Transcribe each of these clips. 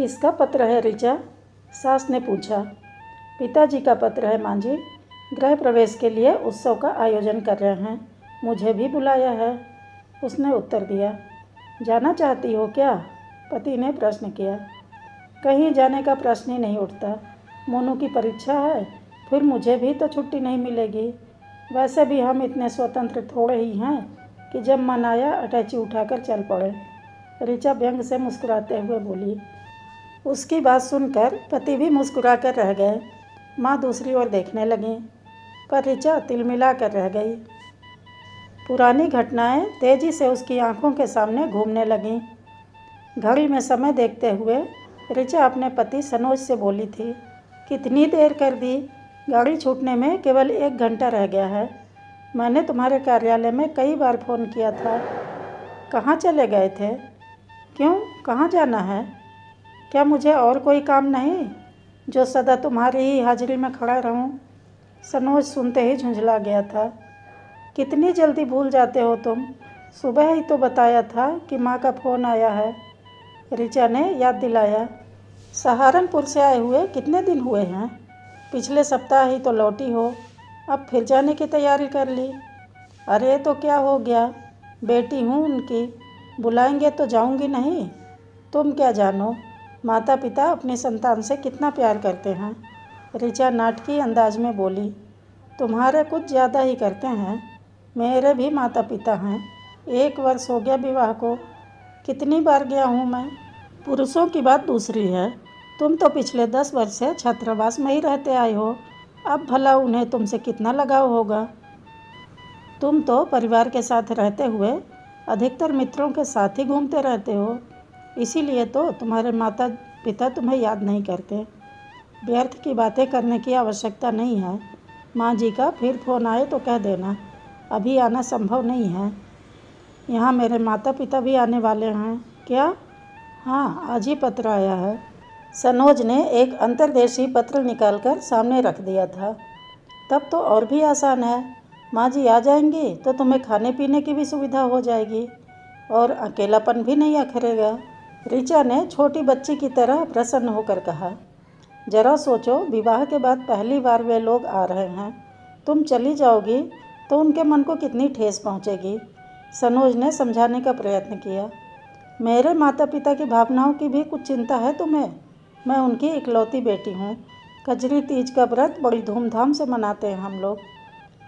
किसका पत्र है ऋचा? सास ने पूछा। पिताजी का पत्र है माँ जी। गृह प्रवेश के लिए उत्सव का आयोजन कर रहे हैं, मुझे भी बुलाया है, उसने उत्तर दिया। जाना चाहती हो क्या? पति ने प्रश्न किया। कहीं जाने का प्रश्न ही नहीं उठता। मोनू की परीक्षा है, फिर मुझे भी तो छुट्टी नहीं मिलेगी। वैसे भी हम इतने स्वतंत्र थोड़े ही हैं कि जब मन आया अटैची उठाकर चल पड़े, ऋचा व्यंग से मुस्कुराते हुए बोली। उसकी बात सुनकर पति भी मुस्कुरा कर रह गए। माँ दूसरी ओर देखने लगी, पर ऋचा तिलमिला कर रह गई। पुरानी घटनाएं तेजी से उसकी आंखों के सामने घूमने लगीं। घड़ी में समय देखते हुए ऋचा अपने पति सनोज से बोली थी, कितनी देर कर दी, गाड़ी छूटने में केवल 1 घंटा रह गया है। मैंने तुम्हारे कार्यालय में कई बार फ़ोन किया था। कहाँ चले गए थे? क्यों, कहाँ जाना है? क्या मुझे और कोई काम नहीं जो सदा तुम्हारी ही हाजिरी में खड़ा रहूं? सनोज सुनते ही झुंझला गया था। कितनी जल्दी भूल जाते हो तुम, सुबह ही तो बताया था कि माँ का फ़ोन आया है, ऋचा ने याद दिलाया। सहारनपुर से आए हुए कितने दिन हुए हैं? पिछले सप्ताह ही तो लौटी हो, अब फिर जाने की तैयारी कर ली। अरे तो क्या हो गया, बेटी हूँ उनकी, बुलाएंगे तो जाऊंगी नहीं? तुम क्या जानो माता पिता अपनी संतान से कितना प्यार करते हैं, ऋचा नाटकीय अंदाज में बोली। तुम्हारे कुछ ज़्यादा ही करते हैं, मेरे भी माता पिता हैं। 1 वर्ष हो गया विवाह को, कितनी बार गया हूँ मैं। पुरुषों की बात दूसरी है, तुम तो पिछले 10 वर्ष से छात्रावास में ही रहते आए हो, अब भला उन्हें तुमसे कितना लगाव होगा। तुम तो परिवार के साथ रहते हुए अधिकतर मित्रों के साथ ही घूमते रहते हो, इसीलिए तो तुम्हारे माता पिता तुम्हें याद नहीं करते। व्यर्थ की बातें करने की आवश्यकता नहीं है। माँ जी का फिर फ़ोन आए तो कह देना, अभी आना संभव नहीं है। यहाँ मेरे माता पिता भी आने वाले हैं। क्या? हाँ, आज ही पत्र आया है। सनोज ने एक अंतर्देशीय पत्र निकालकर सामने रख दिया था। तब तो और भी आसान है, माँ जी आ जाएंगी तो तुम्हें खाने पीने की भी सुविधा हो जाएगी और अकेलापन भी नहीं अखरेगा, ऋचा ने छोटी बच्ची की तरह प्रसन्न होकर कहा। जरा सोचो, विवाह के बाद पहली बार वे लोग आ रहे हैं, तुम चली जाओगी तो उनके मन को कितनी ठेस पहुँचेगी। सनोज ने समझाने का प्रयत्न किया। मेरे माता पिता की भावनाओं की भी कुछ चिंता है तुम्हें? मैं उनकी इकलौती बेटी हूँ। कजरी तीज का व्रत बड़ी धूमधाम से मनाते हैं हम लोग।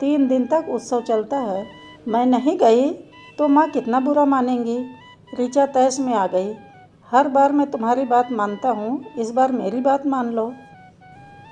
3 दिन तक उत्सव चलता है। मैं नहीं गई तो माँ कितना बुरा मानेंगी। ऋचा तैश में आ गई। हर बार मैं तुम्हारी बात मानता हूँ, इस बार मेरी बात मान लो।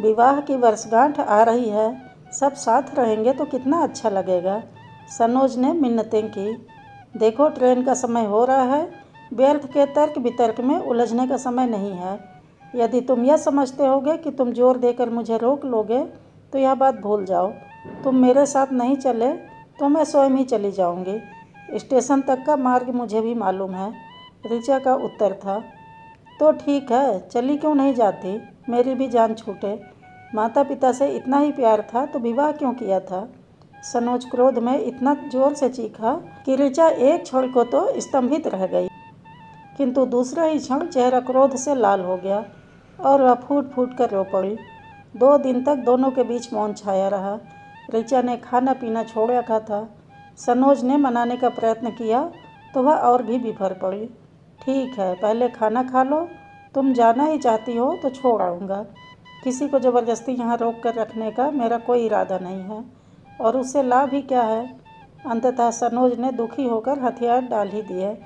विवाह की वर्षगांठ आ रही है, सब साथ रहेंगे तो कितना अच्छा लगेगा, सनोज ने मिन्नतें की। देखो ट्रेन का समय हो रहा है, व्यर्थ के तर्क वितर्क में उलझने का समय नहीं है। यदि तुम यह समझते होगे कि तुम जोर देकर मुझे रोक लोगे तो यह बात भूल जाओ। तुम मेरे साथ नहीं चले तो मैं स्वयं ही चली जाऊंगी। स्टेशन तक का मार्ग मुझे भी मालूम है, ऋचा का उत्तर था। तो ठीक है, चली क्यों नहीं जाती, मेरी भी जान छूटे। माता पिता से इतना ही प्यार था तो विवाह क्यों किया था? सनोज क्रोध में इतना जोर से चीखा कि ऋचा एक क्षण को तो स्तंभित रह गई, किंतु दूसरा ही क्षण चेहरा क्रोध से लाल हो गया और वह फूट फूट कर रो पड़ी। 2 दिन तक दोनों के बीच मौन छाया रहा। ऋचा ने खाना पीना छोड़ रखा था। सनोज ने मनाने का प्रयत्न किया तो वह और भी बिफर पड़ी। ठीक है, पहले खाना खा लो, तुम जाना ही चाहती हो तो छोड़ आऊँगा। किसी को ज़बरदस्ती यहाँ रोक कर रखने का मेरा कोई इरादा नहीं है, और उससे लाभ ही क्या है। अंततः सनोज ने दुखी होकर हथियार डाल ही दिए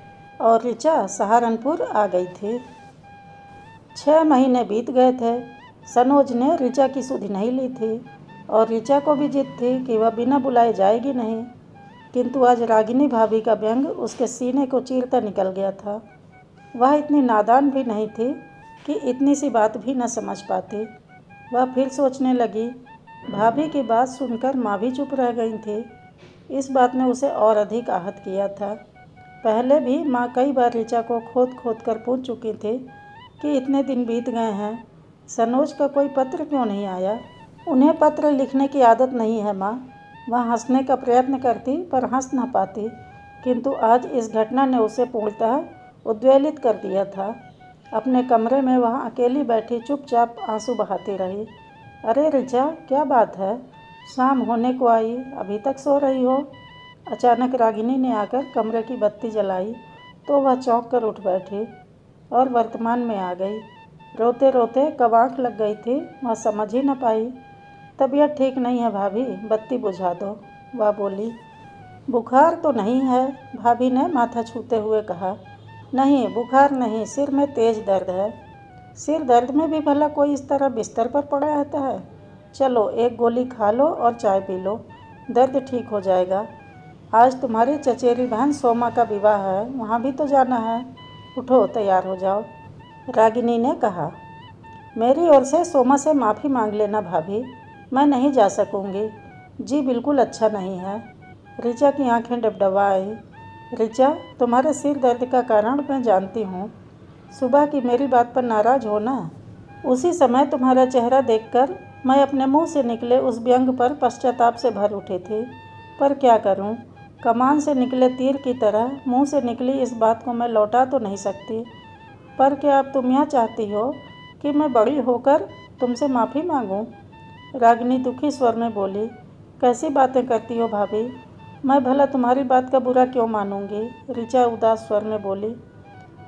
और ऋचा सहारनपुर आ गई थी। 6 महीने बीत गए थे। सनोज ने ऋचा की सुधि नहीं ली थी और ऋचा को भी जिद थी कि वह बिना बुलाए जाएगी नहीं, किंतु आज रागिनी भाभी का व्यंग उसके सीने को चीरता निकल गया था। वह इतनी नादान भी नहीं थी कि इतनी सी बात भी न समझ पाती। वह फिर सोचने लगी। भाभी की बात सुनकर माँ भी चुप रह गई थी। इस बात ने उसे और अधिक आहत किया था। पहले भी माँ कई बार ऋचा को खोद खोद कर पूछ चुकी थी कि इतने दिन बीत गए हैं, सनोज का कोई पत्र क्यों नहीं आया। उन्हें पत्र लिखने की आदत नहीं है माँ। वह हंसने का प्रयत्न करती पर हंस न पाती, किंतु आज इस घटना ने उसे पूर्णतः उद्वेलित कर दिया था। अपने कमरे में वहाँ अकेली बैठी चुपचाप आंसू बहाती रही। अरे ऋचा, क्या बात है? शाम होने को आई, अभी तक सो रही हो? अचानक रागिनी ने आकर कमरे की बत्ती जलाई तो वह चौंक कर उठ बैठी और वर्तमान में आ गई। रोते रोते कब आँख लग गई थी वह समझ ही न पाई। तबीयत ठीक नहीं है भाभी, बत्ती बुझा दो, वह बोली। बुखार तो नहीं है, भाभी ने माथा छूते हुए कहा। नहीं, बुखार नहीं, सिर में तेज दर्द है। सिर दर्द में भी भला कोई इस तरह बिस्तर पर पड़ा रहता है? चलो एक गोली खा लो और चाय पी लो, दर्द ठीक हो जाएगा। आज तुम्हारी चचेरी बहन सोमा का विवाह है, वहाँ भी तो जाना है। उठो, तैयार हो जाओ, रागिनी ने कहा। मेरी ओर से सोमा से माफ़ी मांग लेना भाभी, मैं नहीं जा सकूँगी। जी बिल्कुल अच्छा नहीं है। ऋचा की आंखें डबडबा आई। ऋचा, तुम्हारे सिर दर्द का कारण मैं जानती हूँ। सुबह की मेरी बात पर नाराज़ हो ना। उसी समय तुम्हारा चेहरा देखकर मैं अपने मुंह से निकले उस व्यंग पर पश्चाताप से भर उठी थी। पर क्या करूँ, कमान से निकले तीर की तरह मुंह से निकली इस बात को मैं लौटा तो नहीं सकती। पर क्या अब तुम यह चाहती हो कि मैं बड़ी होकर तुमसे माफ़ी मांगूं? रागिनी दुखी स्वर में बोली। कैसी बातें करती हो भाभी, मैं भला तुम्हारी बात का बुरा क्यों मानूंगी? ऋचा उदास स्वर में बोली।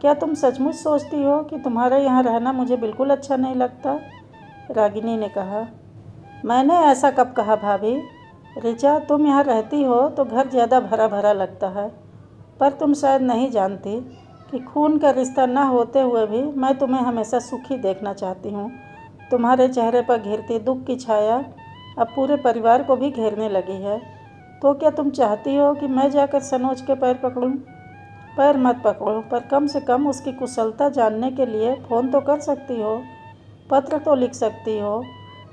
क्या तुम सचमुच सोचती हो कि तुम्हारे यहाँ रहना मुझे बिल्कुल अच्छा नहीं लगता? रागिनी ने कहा। मैंने ऐसा कब कहा भाभी? ऋचा, तुम यहाँ रहती हो तो घर ज़्यादा भरा भरा लगता है, पर तुम शायद नहीं जानती कि खून का रिश्ता न होते हुए भी मैं तुम्हें हमेशा सुखी देखना चाहती हूँ। तुम्हारे चेहरे पर घिरती दुख की छाया अब पूरे परिवार को भी घेरने लगी है। तो क्या तुम चाहती हो कि मैं जाकर सनोज के पैर पकड़ूं? पैर मत पकड़ो, पर कम से कम उसकी कुशलता जानने के लिए फ़ोन तो कर सकती हो, पत्र तो लिख सकती हो।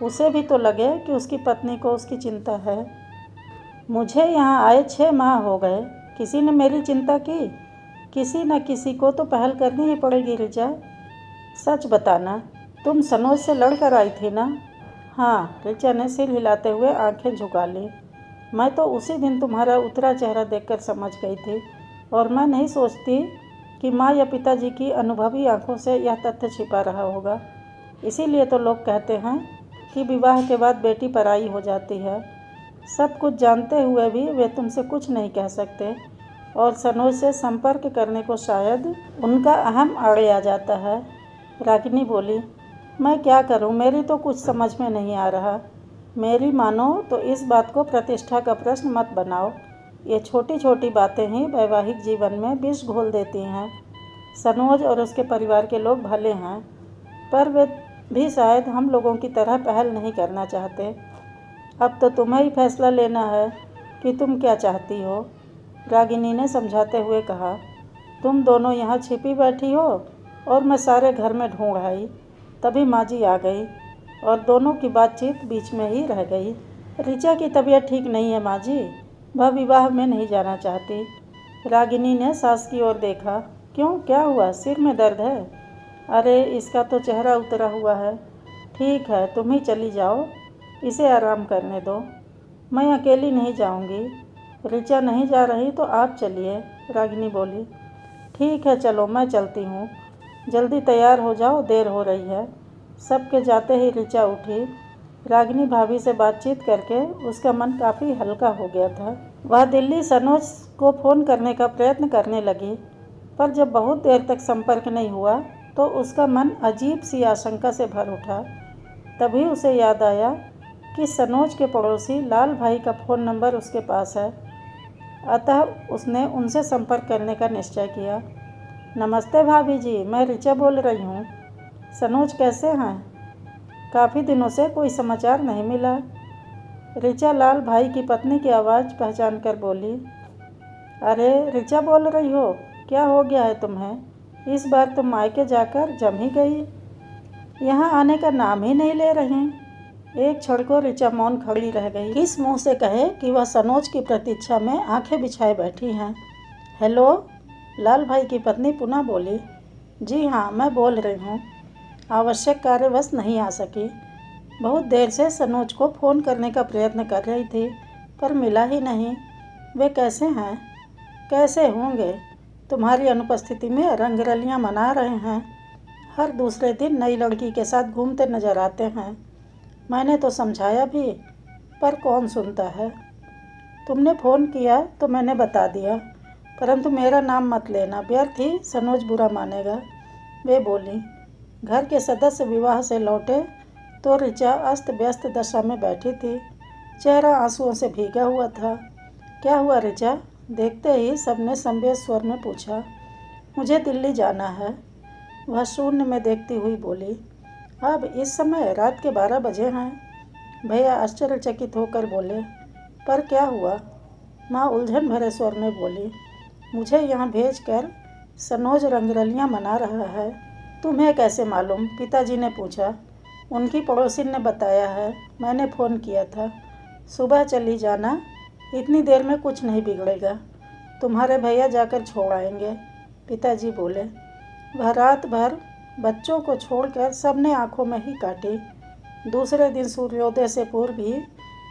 उसे भी तो लगे कि उसकी पत्नी को उसकी चिंता है। मुझे यहाँ आए 6 माह हो गए, किसी ने मेरी चिंता की? किसी न किसी को तो पहल करनी ही पड़ेगी। ऋचा, सच बताना, तुम सनोज से लड़कर आई थी ना? हाँ, ऋचा ने सिर हिलाते हुए आंखें झुका ली। मैं तो उसी दिन तुम्हारा उतरा चेहरा देखकर समझ गई थी, और मैं नहीं सोचती कि माँ या पिताजी की अनुभवी आंखों से यह तथ्य छिपा रहा होगा। इसीलिए तो लोग कहते हैं कि विवाह के बाद बेटी पराई हो जाती है। सब कुछ जानते हुए भी वे तुमसे कुछ नहीं कह सकते, और सनोज से संपर्क करने को शायद उनका अहम आड़े आ जाता है। रागिनी बोली। मैं क्या करूं, मेरी तो कुछ समझ में नहीं आ रहा। मेरी मानो तो इस बात को प्रतिष्ठा का प्रश्न मत बनाओ। ये छोटी छोटी बातें ही वैवाहिक जीवन में विष घोल देती हैं। सनोज और उसके परिवार के लोग भले हैं, पर वे भी शायद हम लोगों की तरह पहल नहीं करना चाहते। अब तो तुम्हें ही फैसला लेना है कि तुम क्या चाहती हो, रागिनी ने समझाते हुए कहा। तुम दोनों यहाँ छिपी बैठी हो और मैं सारे घर में ढूंढ आई, तभी माँ जी आ गई और दोनों की बातचीत बीच में ही रह गई। ऋचा की तबीयत ठीक नहीं है माँ जी, वह विवाह में नहीं जाना चाहती। रागिनी ने सास की ओर देखा। क्यों, क्या हुआ? सिर में दर्द है? अरे इसका तो चेहरा उतरा हुआ है। ठीक है, तुम ही चली जाओ, इसे आराम करने दो, मैं अकेली नहीं जाऊंगी। ऋचा नहीं जा रही तो आप चलिए, रागिनी बोली। ठीक है, चलो मैं चलती हूँ, जल्दी तैयार हो जाओ, देर हो रही है। सबके जाते ही ऋचा उठी। रागिनी भाभी से बातचीत करके उसका मन काफ़ी हल्का हो गया था। वह दिल्ली सनोज को फ़ोन करने का प्रयत्न करने लगी, पर जब बहुत देर तक संपर्क नहीं हुआ तो उसका मन अजीब सी आशंका से भर उठा। तभी उसे याद आया कि सनोज के पड़ोसी लाल भाई का फ़ोन नंबर उसके पास है। अतः उसने उनसे संपर्क करने का निश्चय किया। नमस्ते भाभी जी, मैं ऋचा बोल रही हूँ। सनोज कैसे हैं? काफ़ी दिनों से कोई समाचार नहीं मिला। ऋचा लाल भाई की पत्नी की आवाज़ पहचान कर बोली। अरे ऋचा बोल रही हो, क्या हो गया है तुम्हें? इस बार तुम मायके जाकर जम ही गई, यहाँ आने का नाम ही नहीं ले रही। एक क्षण को ऋचा मौन खड़ी रह गई। किस मुंह से कहे कि वह सनोज की प्रतीक्षा में आंखें बिछाए बैठी हैं। हेलो, लाल भाई की पत्नी पुनः बोली। जी हाँ, मैं बोल रही हूँ, आवश्यक कार्यवश नहीं आ सकी। बहुत देर से सनोज को फ़ोन करने का प्रयत्न कर रही थी, पर मिला ही नहीं। वे कैसे हैं? कैसे होंगे? तुम्हारी अनुपस्थिति में रंगरलियाँ मना रहे हैं। हर दूसरे दिन नई लड़की के साथ घूमते नजर आते हैं। मैंने तो समझाया भी, पर कौन सुनता है। तुमने फ़ोन किया तो मैंने बता दिया, परंतु मेरा नाम मत लेना, व्यर्थ ही सनोज बुरा मानेगा, वे बोली। घर के सदस्य विवाह से लौटे तो ऋचा अस्त व्यस्त दशा में बैठी थी। चेहरा आंसुओं से भीगा हुआ था। क्या हुआ ऋचा? देखते ही सबने संवेद स्वर में पूछा। मुझे दिल्ली जाना है, वह शून्य में देखती हुई बोली। अब इस समय रात के 12 बजे हैं। भैया आश्चर्यचकित होकर बोले, पर क्या हुआ? माँ उलझन भरे स्वर में बोली, मुझे यहाँ भेजकर सनोज रंगरलियाँ मना रहा है। तुम्हें कैसे मालूम? पिताजी ने पूछा। उनकी पड़ोसिन ने बताया है, मैंने फ़ोन किया था। सुबह चली जाना, इतनी देर में कुछ नहीं बिगड़ेगा, तुम्हारे भैया जाकर छोड़ आएंगे, पिताजी बोले। वह रात भर बच्चों को छोड़कर सबने आंखों में ही काटी। दूसरे दिन सूर्योदय से पूर्व ही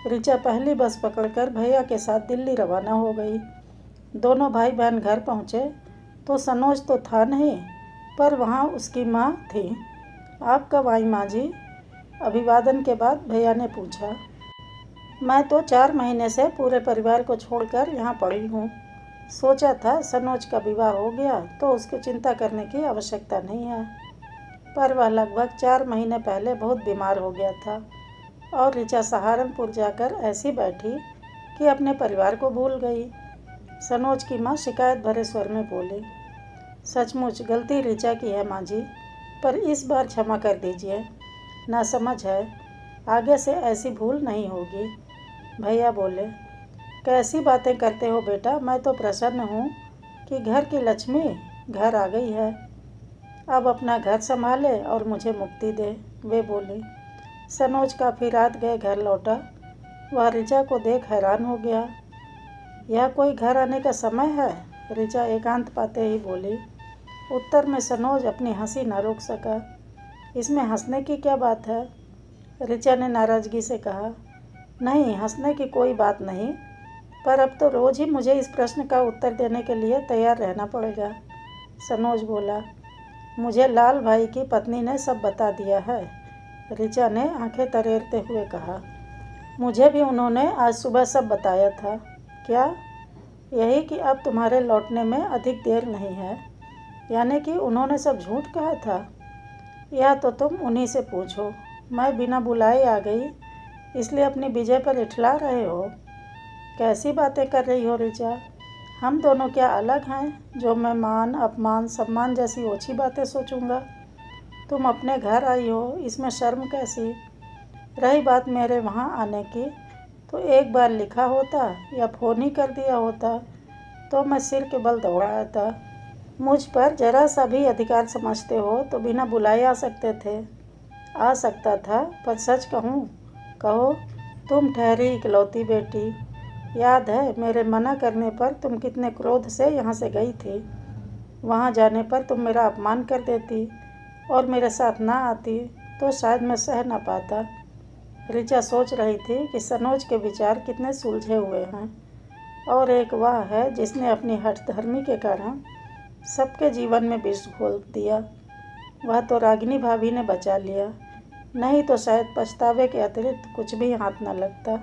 ऋचा पहली बस पकड़कर भैया के साथ दिल्ली रवाना हो गई। दोनों भाई बहन घर पहुँचे तो सनोज तो था नहीं, पर वहाँ उसकी माँ थी। आप कब आई माँ जी? अभिवादन के बाद भैया ने पूछा। मैं तो 4 महीने से पूरे परिवार को छोड़कर यहाँ पड़ी हूँ। सोचा था सनोज का विवाह हो गया तो उसको चिंता करने की आवश्यकता नहीं है, पर वह लगभग 4 महीने पहले बहुत बीमार हो गया था और ऋचा सहारनपुर जाकर ऐसी बैठी कि अपने परिवार को भूल गई। सनोज की माँ शिकायत भरे स्वर में बोली। सचमुच गलती ऋचा की है माँ जी, पर इस बार क्षमा कर दीजिए, नासमझ है, आगे से ऐसी भूल नहीं होगी, भैया बोले। कैसी बातें करते हो बेटा, मैं तो प्रसन्न हूँ कि घर की लक्ष्मी घर आ गई है। अब अपना घर संभाले और मुझे मुक्ति दे, वे बोली। सनोज काफ़ी रात गए घर लौटा। वह ऋचा को देख हैरान हो गया। यह कोई घर आने का समय है? ऋचा एकांत पाते ही बोली। उत्तर में सनोज अपनी हंसी न रोक सका। इसमें हंसने की क्या बात है? ऋचा ने नाराज़गी से कहा। नहीं, हंसने की कोई बात नहीं, पर अब तो रोज़ ही मुझे इस प्रश्न का उत्तर देने के लिए तैयार रहना पड़ेगा, सनोज बोला। मुझे लाल भाई की पत्नी ने सब बता दिया है, ऋचा ने आंखें तरेरते हुए कहा। मुझे भी उन्होंने आज सुबह सब बताया था। क्या? यही कि अब तुम्हारे लौटने में अधिक देर नहीं है। यानी कि उन्होंने सब झूठ कहा था? यह तो तुम उन्हीं से पूछो। मैं बिना बुलाए आ गई, इसलिए अपनी विजय पर इठला रहे हो। कैसी बातें कर रही हो ऋचा? हम दोनों क्या अलग हैं जो मैं मान अपमान सम्मान जैसी ओछी बातें सोचूंगा? तुम अपने घर आई हो, इसमें शर्म कैसी? रही बात मेरे वहाँ आने की, तो एक बार लिखा होता या फ़ोन ही कर दिया होता तो मैं सिर के बल दौड़ा आता। मुझ पर जरा सा भी अधिकार समझते हो तो बिना बुलाए आ सकते थे। आ सकता था, पर सच कहूँ, कहो, तुम ठहरी इकलौती बेटी। याद है मेरे मना करने पर तुम कितने क्रोध से यहाँ से गई थी। वहाँ जाने पर तुम मेरा अपमान कर देती और मेरे साथ ना आती तो शायद मैं सह ना पाता। ऋचा सोच रही थी कि सनोज के विचार कितने सुलझे हुए हैं, और एक वह है जिसने अपनी हठधर्मी के कारण सबके जीवन में विष घोल दिया। वह तो रागिनी भाभी ने बचा लिया, नहीं तो शायद पछतावे के अतिरिक्त कुछ भी हाथ न लगता।